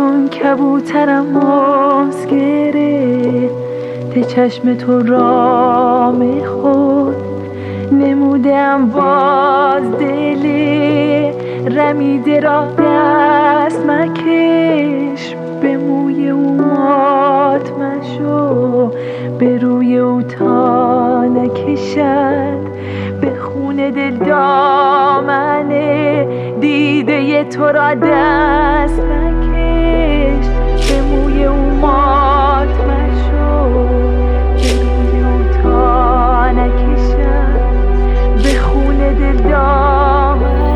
چون کبوترم موز گرفت چشم تو رام خود نمودم باز دل رمیده را دست مکش به موی او مات مشو به روی او تا نکشد به خون دل دامنه دیده تو را دست مکش به موی او مات مشو به روی او تا نکشد به خون دل دامنه